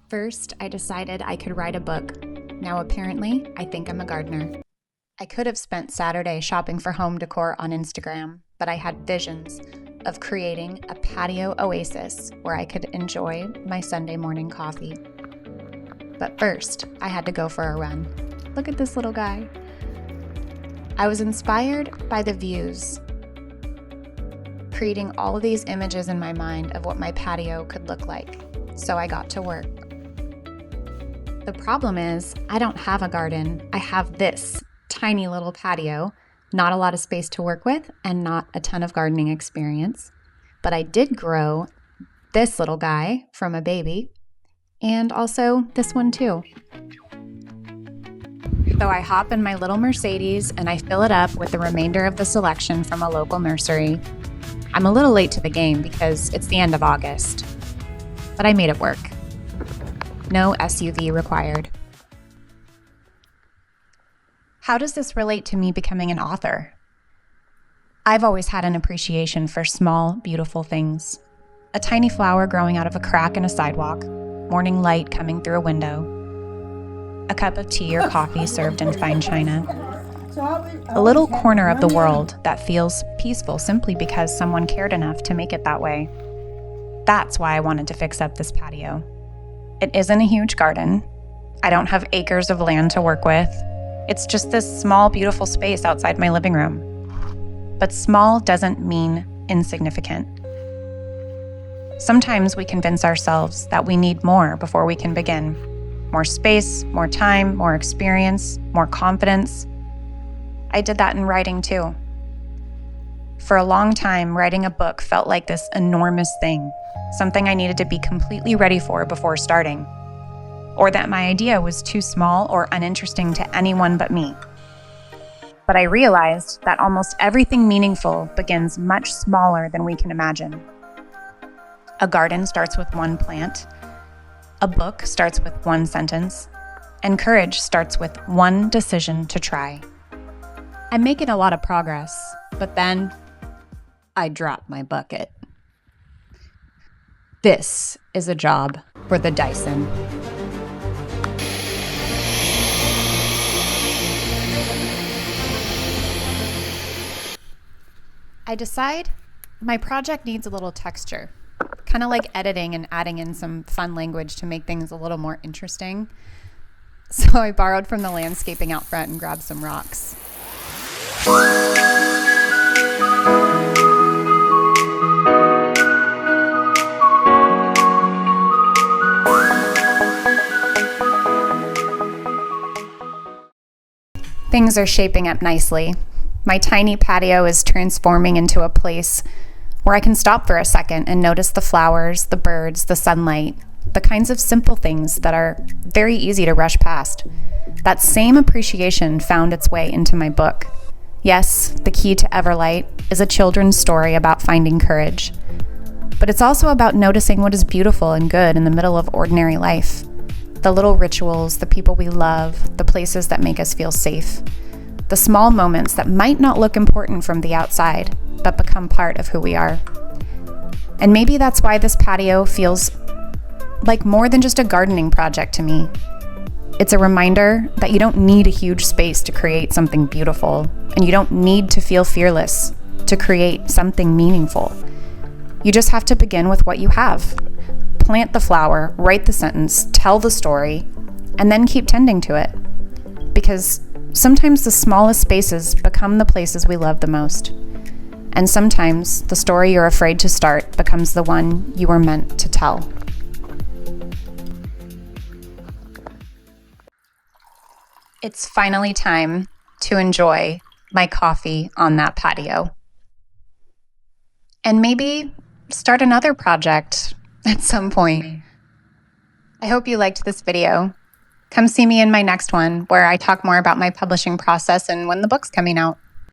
First, I decided I could write a book. Now, apparently, I think I'm a gardener. I could have spent Saturday shopping for home decor on Instagram, but I had visions of creating a patio oasis where I could enjoy my Sunday morning coffee. But first, I had to go for a run. Look at this little guy. I was inspired by the views, creating all of these images in my mind of what my patio could look like, so I got to work. The problem is, I don't have a garden. I have this tiny little patio, not a lot of space to work with, and not a ton of gardening experience. But I did grow this little guy from a baby, and also this one too. So I hop in my little Mercedes and I fill it up with the remainder of the selection from a local nursery. I'm a little late to the game because it's the end of August, but I made it work. No SUV required. How does this relate to me becoming an author? I've always had an appreciation for small, beautiful things. A tiny flower growing out of a crack in a sidewalk, morning light coming through a window, a cup of tea or coffee served in fine china, a little corner of the world that feels peaceful simply because someone cared enough to make it that way. That's why I wanted to fix up this patio. It isn't a huge garden. I don't have acres of land to work with. It's just this small, beautiful space outside my living room. But small doesn't mean insignificant. Sometimes we convince ourselves that we need more before we can begin. More space, more time, more experience, more confidence. I did that in writing too. For a long time, writing a book felt like this enormous thing, something I needed to be completely ready for before starting, or that my idea was too small or uninteresting to anyone but me. But I realized that almost everything meaningful begins much smaller than we can imagine. A garden starts with one plant, a book starts with one sentence, and courage starts with one decision to try. I'm making a lot of progress, but then I drop my bucket. This is a job for the Dyson. I decide my project needs a little texture, kind of like editing and adding in some fun language to make things a little more interesting. So I borrowed from the landscaping out front and grabbed some rocks. Things are shaping up nicely. My tiny patio is transforming into a place where I can stop for a second and notice the flowers, the birds, the sunlight, the kinds of simple things that are very easy to rush past. That same appreciation found its way into my book. Yes, the key to Everlight is a children's story about finding courage. But it's also about noticing what is beautiful and good in the middle of ordinary life. The little rituals, the people we love, the places that make us feel safe. The small moments that might not look important from the outside, but become part of who we are. And maybe that's why this patio feels like more than just a gardening project to me. It's a reminder that you don't need a huge space to create something beautiful, and you don't need to feel fearless to create something meaningful. You just have to begin with what you have. Plant the flower, write the sentence, tell the story, and then keep tending to it. Because sometimes the smallest spaces become the places we love the most. And sometimes the story you're afraid to start becomes the one you were meant to tell. It's finally time to enjoy my coffee on that patio. And maybe start another project at some point. I hope you liked this video. Come see me in my next one, where I talk more about my publishing process and when the book's coming out.